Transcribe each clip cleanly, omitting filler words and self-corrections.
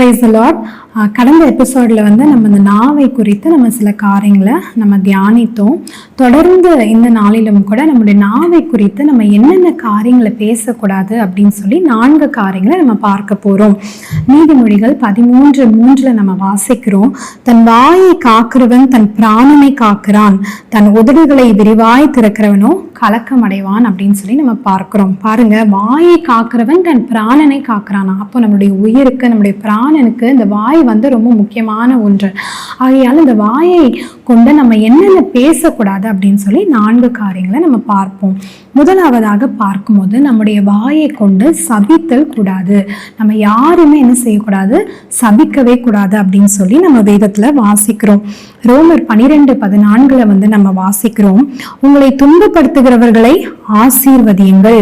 Praise the Lord. கடந்த எபிசோடில் நம்ம இந்த நாவை குறித்து நம்ம சில காரியங்களை நம்ம தியானித்தோம். தொடர்ந்து இந்த நாளிலும் கூட நம்முடைய நாவை குறித்து நம்ம என்னென்ன காரியங்களை பேசக்கூடாது அப்படின்னு சொல்லி 4 காரியங்களை நம்ம பார்க்க போகிறோம். நீதிமொழிகள் 13:3 நம்ம வாசிக்கிறோம். தன் வாயை காக்கிறவன் தன் பிராணனை காக்கிறான், தன் உதடுகளை விரிவாய் திறக்கிறவனோ கலக்கம் அடைவான் அப்படின்னு சொல்லி நம்ம பார்க்கிறோம். பாருங்க, வாயை காக்கிறவன் தன் பிராணனை காக்கிறானா. அப்போ நம்மளுடைய உயிருக்கு, நம்முடைய பிராணனுக்கு இந்த வாய் ரொம்ப முக்கியமான ஒன்று. ஆகையால் இந்த வாயை கொண்டு நம்ம என்னென்ன பேசக்கூடாது அப்படின்னு சொல்லி 4 காரியங்களை நம்ம பார்ப்போம். முதலாவதாக பார்க்கும்போது நம்முடைய வாயை கொண்டு சபித்தல் கூடாது. நம்ம யாருமே என்ன செய்யக்கூடாது, சபிக்கவே கூடாது அப்படின்னு சொல்லி நம்ம வேதத்துல வாசிக்கிறோம். ரோமர் 12:14 நம்ம வாசிக்கிறோம். உங்களை துன்பப்படுத்துகிறவர்களை ஆசீர்வதியுங்கள்,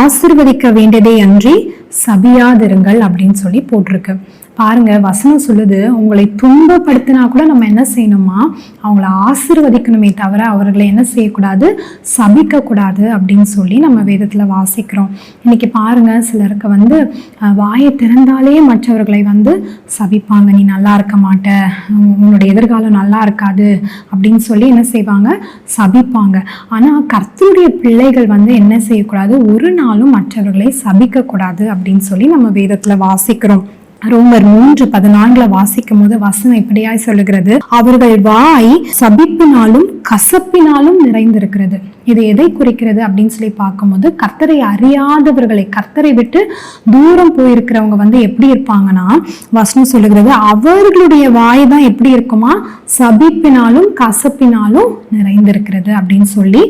ஆசீர்வதிக்க வேண்டியதை அன்றி சபியாதிருங்கள் அப்படின்னு சொல்லி போட்டிருக்கு. பாருங்க, வசனம் சொல்லுது, உங்களை துன்பப்படுத்தினா கூட நம்ம என்ன செய்யணுமா, அவங்கள ஆசீர்வதிக்கணுமே தவிர அவர்களை என்ன செய்யக்கூடாது, சபிக்க கூடாது அப்படின்னு சொல்லி நம்ம வேதத்துல வாசிக்கிறோம். இன்னைக்கு பாருங்க, சிலருக்கு வாயை திறந்தாலே மற்றவர்களை சபிப்பாங்க. நீ நல்லா இருக்க மாட்ட, உன்னுடைய எதிர்காலம் நல்லா இருக்காது அப்படின்னு சொல்லி என்ன செய்வாங்க, சபிப்பாங்க. ஆனா கர்த்தருடைய பிள்ளைகள் என்ன செய்யக்கூடாது, ஒரு நாளும் மற்றவர்களை சபிக்க கூடாது அப்படின்னு சொல்லி நம்ம வேதத்துல வாசிக்கிறோம். ரோமர் 3:14 வாசிக்கும் போது வசனம் இப்படியாய் சொல்லுகிறது, அவர்கள் வாய் சபிப்பினாலும் கசப்பினாலும் நிறைந்திருக்கிறது. இது எதை குறிக்கிறது அப்படின்னு சொல்லி பார்க்கும்போது, கர்த்தரை அறியாதவர்களை, கர்த்தரை விட்டு தூரம் போயிருக்கிறவங்க எப்படி இருப்பாங்கன்னா, வசனம் சொல்லுகிறது அவர்களுடைய வாய் தான் எப்படி இருக்குமா, சபிப்பினாலும் கசப்பினாலும் நிறைந்திருக்கிறது அப்படின்னு சொல்லி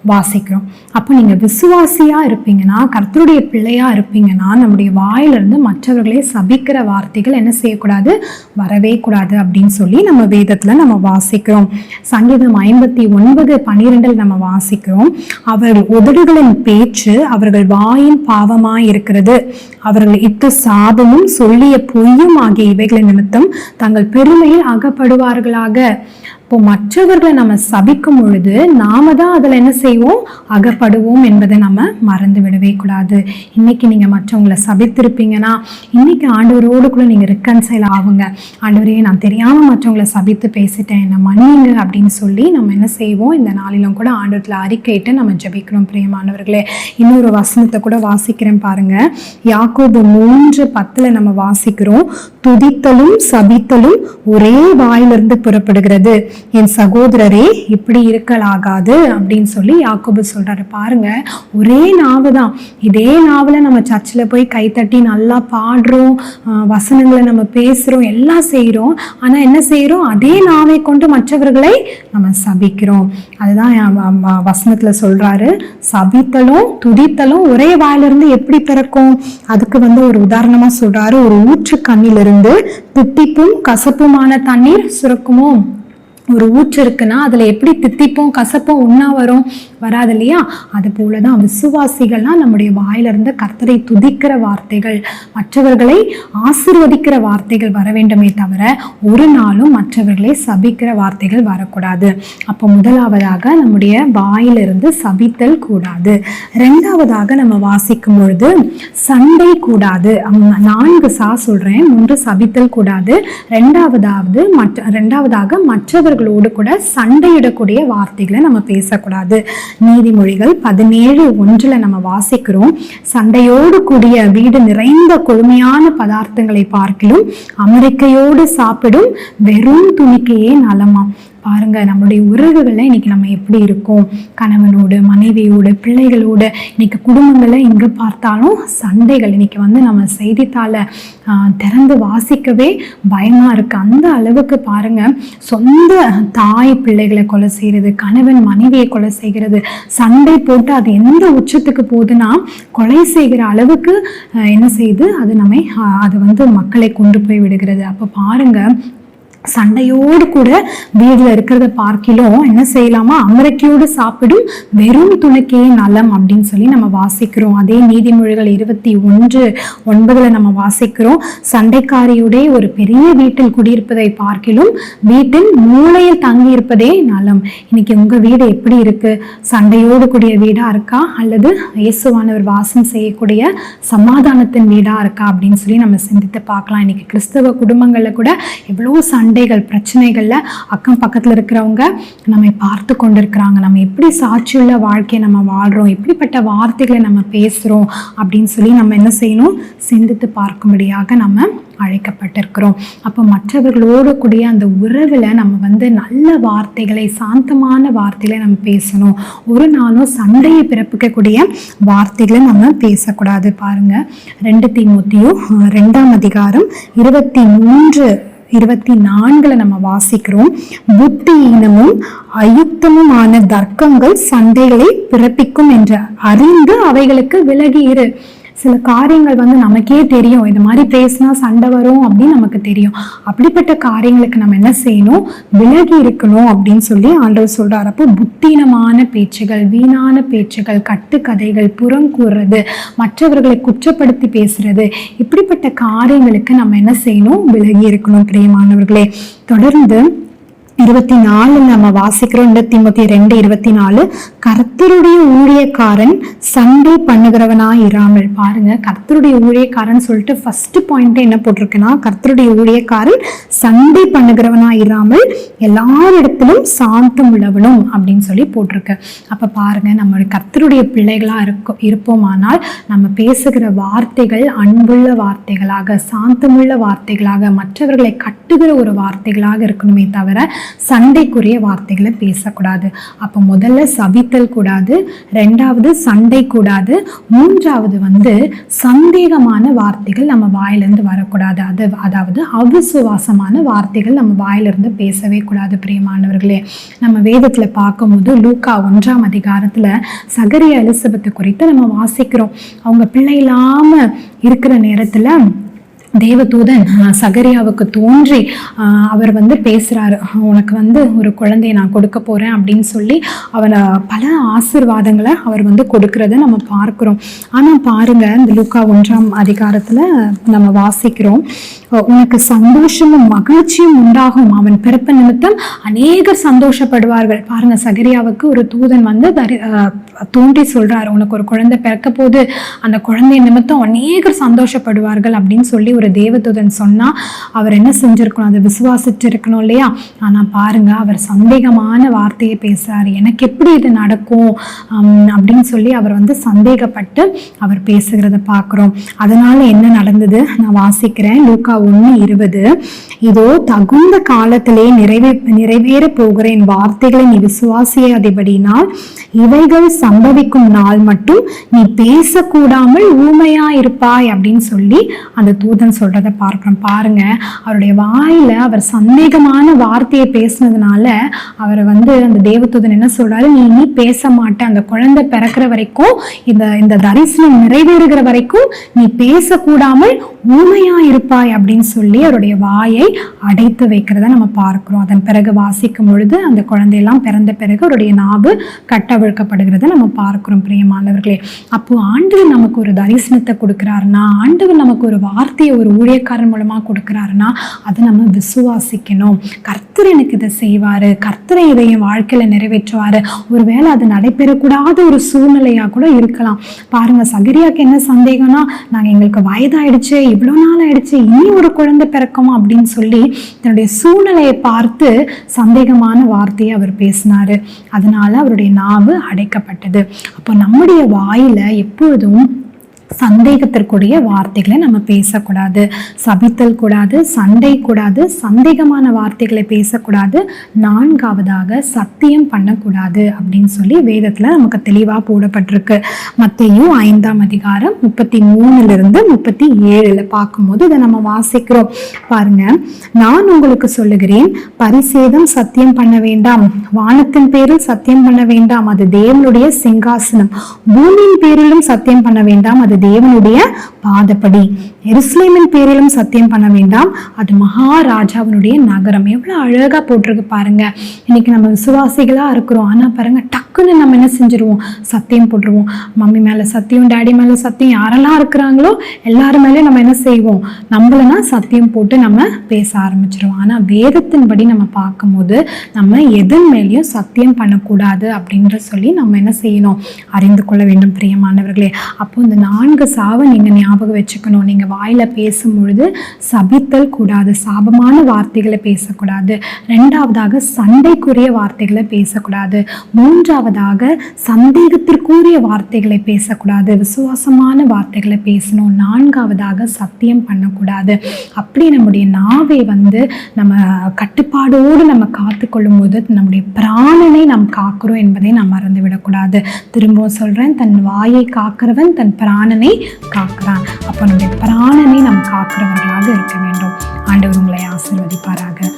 வாசிக்கிறோம். அப்போ நீங்க விசுவாசியா இருப்பீங்கன்னா, கர்த்தருடைய பிள்ளையா இருப்பீங்கன்னா, நம்முடைய வாயிலிருந்து மற்றவர்களை சபிக்கிற வார்த்தைகள் என்ன செய்யக்கூடாது, வரவே கூடாது அப்படின்னு சொல்லி நம்ம வேதத்துல நம்ம வாசிக்கிறோம். சங்கீதம் 59:12 நம்ம வாசிக்கிறோம். அவர்கள் உதடுகளின் பேச்சு அவர்கள் வாயின் பாவமாய் இருக்கிறது, அவர்கள் இட்ட சாபமும் சொல்லிய பொய்யும் ஆகிய இவைகளின் நிமித்தம் தங்கள் பெருமையில் அகப்படுவார்களாக. இப்போ மற்றவர்களை நம்ம சபிக்கும் பொழுது நாம தான் அதில் என்ன செய்வோம், அகப்படுவோம் என்பதை நம்ம மறந்து விடவே கூடாது. இன்னைக்கு நீங்க மற்றவங்களை சபித்திருப்பீங்கன்னா, இன்னைக்கு ஆண்டவரோடு கூட நீங்க ரிகன்சைல் ஆகுங்க. ஆண்டவரே, நான் தெரியாம மற்றவங்களை சபித்து பேசிட்டேன், என்ன மன்னிங்க அப்படின்னு சொல்லி நம்ம என்ன செய்வோம், இந்த நாளிலும் கூட ஆண்டவத்துல அறிக்கையிட்டு நம்ம ஜெபிக்கிறோம். பிரியமானவர்களே, இன்னொரு வசனத்தை கூட வாசிக்கிறேன் பாருங்க. யாக்கோபு 3:10 நம்ம வாசிக்கிறோம். துதித்தலும் சபித்தலும் ஒரே வாயிலிருந்து புறப்படுகிறது, என் சகோதரரே இப்படி இருக்கலாகாது அப்படின்னு சொல்லி யாக்கோபு சொல்றாரு. பாருங்க, ஒரே நாவு தான். இதே நாவுல நம்ம சர்ச்சில் போய் கைத்தட்டி நல்லா பாடுறோம், வசனங்களை நம்ம பேசுறோம், எல்லாம் செய்யறோம். ஆனா என்ன செய்யறோம், அதே நாவை கொண்டு மற்றவர்களை நம்ம சபிக்கிறோம். அதுதான் வசனத்துல சொல்றாரு, சபித்தலும் துதித்தலும் ஒரே வாயிலிருந்து எப்படி பிறக்கும். அதுக்கு ஒரு உதாரணமா சொல்றாரு, ஒரு ஊற்று கண்ணிலிருந்து தித்திப்பும் கசப்புமான தண்ணீர் சுரக்குமோ. ஒரு ஊற்று இருக்குன்னா அதுல எப்படி தித்திப்பும் கசப்பும் ஒன்னா வராது இல்லையா? அது போலதான் விசுவாசிகள்லாம் நம்முடைய வாயிலிருந்து கர்த்தரை துதிக்கிற வார்த்தைகள், மற்றவர்களை ஆசீர்வதிக்கிற வார்த்தைகள் வர வேண்டுமே தவிர ஒரு நாளும் மற்றவர்களை சபிக்கிற வார்த்தைகள் வரக்கூடாது. அப்போ முதலாவதாக நம்முடைய வாயிலிருந்து சபித்தல் கூடாது. 2வதாக நம்ம வாசிக்கும் பொழுது சண்டை கூடாது. 4 சொல்றேன். 1 சபித்தல் கூடாது. 2வதாக மற்றவர்களோடு கூட சண்டையிடக்கூடிய வார்த்தைகளை நம்ம பேசக்கூடாது. நீதிமொழிகள் 17:1 நம்ம வாசிக்கிறோம். சண்டையோடு கூடிய வீடு நிறைந்த கொழுமையான பதார்த்தங்களை பார்க்கிலும் அமெரிக்கையோடு சாப்பிடும் வெறும் துணிக்கையே நலமா. பாருங்க, நம்மளுடைய உறவுகள்ல இன்னைக்கு நம்ம எப்படி இருக்கோம், கணவனோடு, மனைவியோடு, பிள்ளைகளோடு. இன்னைக்கு குடும்பங்கள்ல எங்க பார்த்தாலும் சண்டைகள். இன்னைக்கு நம்ம செய்தித்தாள திறந்து வாசிக்கவே பயமா இருக்கு. அந்த அளவுக்கு பாருங்க, சொந்த தாய் பிள்ளைகளை கொலை செய்யறது, கணவன் மனைவியை கொலை செய்கிறது, சண்டை போட்டு அது எந்த உச்சத்துக்கு போகுதுன்னா கொலை செய்கிற அளவுக்கு என்ன செய்யுது, அது மக்களை கொண்டு போய் விடுகிறது. அப்ப பாருங்க, சண்டையோடு கூட வீடுல இருக்கிறத பார்க்கிலும் என்ன செய்யலாமா, அமரக்கியோடு சாப்பிடும் வெறும் துணைக்கே நலம் அப்படின்னு சொல்லி நம்ம வாசிக்கிறோம். அதே நீதிமொழிகள் 21:9 நம்ம வாசிக்கிறோம், சண்டைக்காரியுடைய ஒரு பெரிய வீட்டில் குடியிருப்பதை பார்க்கிலும் வீட்டின் மூலையில் தங்கி இருப்பதே நலம். இன்னைக்கு உங்க வீடு எப்படி இருக்கு? சண்டையோடு கூடிய வீடா இருக்கா, அல்லது இயேசுவானவர் வாசம் செய்யக்கூடிய சமாதானத்தின் வீடா இருக்கா அப்படின்னு சொல்லி நம்ம சிந்தித்து பார்க்கலாம். இன்னைக்கு கிறிஸ்தவ குடும்பங்கள்ல கூட எவ்வளவு சண்டைகள், பிரச்சனைகள்ல அக்கம் பக்கத்துல இருக்கிறவங்க நம்மை பார்த்து கொண்டிருக்கிறாங்க. நம்ம எப்படி சாட்சியுள்ள வாழ்க்கையை நம்ம வாழ்றோம், எப்படிப்பட்ட வார்த்தைகளை நம்ம பேசுறோம் அப்படின்னு சொல்லி நம்ம என்ன செய்யணும், சிந்தித்து பார்க்கும்படியாக நம்ம அழைக்கப்பட்டிருக்கிறோம். அப்போ மற்றவர்களோடு கூடிய அந்த உறவில் நம்ம நல்ல வார்த்தைகளை, சாந்தமான வார்த்தைகளை நம்ம பேசணும். ஒரு நாளும் சண்டையை பிறப்பிக்கக்கூடிய வார்த்தைகளை நம்ம பேசக்கூடாது. பாருங்க, 2 தீமோத்தேயு 2:23-24 நம்ம வாசிக்கிறோம், புத்தியீனமும் அயுக்தமுமான தர்க்கங்கள் சண்டைகளை பிறப்பிக்கும் என்று அறிந்து அவைகளுக்கு விலகி இரு. சில காரியங்கள் நமக்கே தெரியும், இது மாதிரி பேசினா சண்டை வரும் அப்படின்னு நமக்கு தெரியும். அப்படிப்பட்ட காரியங்களுக்கு நம்ம என்ன செய்யணும், விலகி இருக்கணும் அப்படின்னு சொல்லி ஆண்டவர் சொல்றாரு. அப்போ புத்தீனமான பேச்சுகள், வீணான பேச்சுகள், கட்டுக்கதைகள், புறங்கூறுறது, மற்றவர்களை குற்றப்படுத்தி பேசுறது, இப்படிப்பட்ட காரியங்களுக்கு நம்ம என்ன செய்யணும், விலகி இருக்கணும். பிரியமானவர்களே, தொடர்ந்து 24 நம்ம வாசிக்கிறோம். 2 தீமோத்தேயு 2:24, கர்த்தருடைய ஊழியக்காரன் சண்டை பண்ணுகிறவனாய் இராமல். பாருங்க, கர்த்தருடைய ஊழியக்காரன் சொல்லிட்டு ஃபர்ஸ்ட் பாயிண்ட் என்ன போட்டிருக்குன்னா, கர்த்தருடைய ஊழியக்காரன் சண்டை பண்ணுகிறவனாய் இராமல் எல்லாரிடத்திலும் சாந்தம் உள்ளவனும் அப்படின்னு சொல்லி போட்டிருக்கு. அப்ப பாருங்க, நம்ம கர்த்தருடைய பிள்ளைகளா இருப்போமானால் நம்ம பேசுகிற வார்த்தைகள் அன்புள்ள வார்த்தைகளாக, சாந்தமுள்ள வார்த்தைகளாக, மற்றவர்களை கட்டுகிற ஒரு வார்த்தைகளாக இருக்கணுமே தவிர சண்டைக்குரிய வார்த்தைகளை பேசக்கூடாது. அப்போ முதல்ல சபித்தல் கூடாது, 2வது சண்டை கூடாது, 3வது சந்தேகமான வார்த்தைகள் நம்ம வாயிலிருந்து வரக்கூடாது. அதாவது அவிசுவாசமான வார்த்தைகள் நம்ம வாயிலிருந்து பேசவே கூடாது. பிரியமானவர்களே, நம்ம வேதத்துல பார்க்கும்போது லூக்கா 1ஆம் அதிகாரத்துல சகரியா எலிசபெத் குறித்து நம்ம வாசிக்கிறோம். அவங்க பிள்ளை இல்லாம இருக்கிற நேரத்துல தேவதூதன் சகரியாவுக்கு தோன்றி அவர் பேசுறாரு, உனக்கு ஒரு குழந்தையை நான் கொடுக்க போறேன் அப்படின்னு சொல்லி அவனை பல ஆசீர்வாதங்களை அவர் கொடுக்கறத நம்ம பார்க்கிறோம். ஆனா பாருங்க, இந்த லூக்கா 1ஆம் அதிகாரத்துல நம்ம வாசிக்கிறோம், உனக்கு சந்தோஷமும் மகிழ்ச்சியும் உண்டாகும், அவன் பிறப்பு நிமித்தம் அநேகர் சந்தோஷப்படுவார்கள். பாருங்க, சகரியாவுக்கு ஒரு தூதன் தோன்றி சொல்றாரு, உனக்கு ஒரு குழந்தை பிறக்க போது, அந்த குழந்தை நிமித்தம் அநேகர் சந்தோஷப்படுவார்கள் அப்படின்னு சொல்லி ஒரு தேவதூதன் சொன்னா அவர் என்ன செஞ்சிருக்கணும், அதை விசுவாசிச்சு இருக்கணும் இல்லையா? ஆனா பாருங்க, அவர் சந்தேகமான வார்த்தையை பேசுறாரு, எனக்கு எப்படி இது நடக்கும் அப்படின்னு சொல்லி அவர் சந்தேகப்பட்டு அவர் பேசுகிறத பார்க்கிறோம். அதனால என்ன நடந்தது நான் வாசிக்கிறேன். லூக்கா 1:20, இதோ தகுந்த காலத்திலே நிறைவேற போகிற என் வார்த்தைகளை நீ விசுவாசியாதபடியினால் இவைகள் சம்பவிக்கும் நாள் மட்டும் நீ பேசக்கூடாமல் ஊமையா இருப்பாய் அப்படின்னு சொல்லி அந்த தூதன் சொல்றத பார்க்கிறோம். பாருங்க, அவருடைய வாயில அவர் சந்தேகமான வார்த்தையை பேசினதுனால அவர் அந்த தேவதூதன் என்ன சொல்றாரு, நீ பேச மாட்ட, அந்த குழந்தை பிறக்கிற வரைக்கும், இந்த தரிசனம் நிறைவேறுகிற வரைக்கும் நீ பேசக்கூடாமல் ஊமையா இருப்பாய் அப்படின்னு சொல்லி அவருடைய வாயை அடைத்து வைக்கிறத நம்ம பார்க்கிறோம். அதன் பிறகு வாசிக்கும் பொழுது அந்த குழந்தையெல்லாம் பிறந்த பிறகு அவருடைய நாவு கட்டவிழ்க்கப்படுகிறத நம்ம பார்க்கிறோம். பிரியமானவர்களே, அப்போ ஆண்டவர் நமக்கு ஒரு தரிசனத்தை கொடுக்கிறாருன்னா, ஆண்டவர் நமக்கு ஒரு வார்த்தையை ஒரு ஊழியக்காரன் மூலமா கொடுக்கிறாருன்னா அதை நம்ம விசுவாசிக்கணும். கர்த்தர் எனக்கு இதை செய்வாரு, கர்த்தரை இதை என் வாழ்க்கையில நிறைவேற்றுவாரு. ஒருவேளை அது நடைபெறக்கூடாத ஒரு சூழ்நிலையா கூட இருக்கலாம். பாருங்க, சகரியாக்கு என்ன சந்தேகம்னா, நாங்க எங்களுக்கு வயதாயிடுச்சு, இவ்வளவு நாள் ஆயிடுச்சு, இனி ஒரு குழந்தை பிறக்குமா அப்படின்னு சொல்லி தன்னுடைய சூழ்நிலையை பார்த்து சந்தேகமான வார்த்தையை அவர் பேசினாரு. அதனால அவருடைய நாவு அடைக்கப்பட்டது. அப்போ நம்முடைய வாயில எப்பொழுதும் சந்தேகத்திற்குரிய வார்த்தைகளை நம்ம பேசக்கூடாது, சபித்தல் கூடாது, சண்டை கூடாது, சந்தேகமான வார்த்தைகளை பேசக்கூடாது, 4வதாக சத்தியம் பண்ணக்கூடாது அப்படின்னு சொல்லி வேதத்துல நமக்கு தெளிவா போடப்பட்டிருக்கு. மத்தேயு 5ஆம் அதிகாரம் 33-37 பார்க்கும்போது இதை நம்ம வாசிக்கிறோம். பாருங்க, நான் உங்களுக்கு சொல்லுகிறேன், பரிசேதம் சத்தியம் பண்ண வேண்டாம், வானத்தின் பேரில் சத்தியம் பண்ண வேண்டாம், அது தேவனுடைய சிங்காசனம், பூமியின் பேரிலும் சத்தியம் பண்ண வேண்டாம், அது தேவனுடைய பாதப்படி. எருசலேமின் பேரிலும் சத்தியம் பண்ண வேண்டாம், அது மகாராஜாவினுடைய நகரம். எவ்வளவு அழகா போட்டிருக்கு பாருங்க. இன்னைக்கு நம்ம விசுவாசிகளா இருக்கிறோம், ஆனா பாருங்க டக்குன்னு நம்ம என்ன செஞ்சிருவோம், சத்தியம் போட்டுருவோம். மம்மி மேல சத்தியம், டேடி மேல சத்தியம், யாரெல்லாம் இருக்கிறாங்களோ எல்லாரும் மேலே நம்ம என்ன செய்வோம், நம்மளனா சத்தியம் போட்டு நம்ம பேச ஆரம்பிச்சிருவோம். ஆனா வேதத்தின்படி நம்ம பார்க்கும்போது நம்ம எதன் மேலேயும் சத்தியம் பண்ணக்கூடாது அப்படின்ற சொல்லி நம்ம என்ன செய்யணும், அறிந்து கொள்ள வேண்டும் பிரியமானவர்களே. அப்போ இந்த 4 சாவை நீங்க ஞாபகம் வச்சுக்கணும். நீங்க வாயில பேசும் பொழுது சபித்தல் கூடாது, சாபமான வார்த்தைகளை பேசக்கூடாது. 2வதாக சண்டைக்குரிய வார்த்தைகளை பேசக்கூடாது. 3வதாக சந்தேகத்திற்குரிய வார்த்தைகளை பேசக்கூடாது, விசுவாசமான வார்த்தைகளை பேசணும். 4வதாக சத்தியம் பண்ணக்கூடாது. அப்படி நம்முடைய நாவை நம்ம கட்டுப்பாடோடு நம்ம காத்து கொள்ளும் போது நம்முடைய பிராணனை நாம் காக்கிறோம் என்பதை நாம் மறந்து விடக்கூடாது. திரும்பவும் சொல்றேன், தன் வாயை காக்கிறவன் தன் பிராணனை காக்கிறான். அப்போ நம்முடைய பிராணனை நாம் காக்கிறவர்களாக இருக்க வேண்டும். ஆண்டவர் உங்களை ஆசீர்வதிப்பாராக.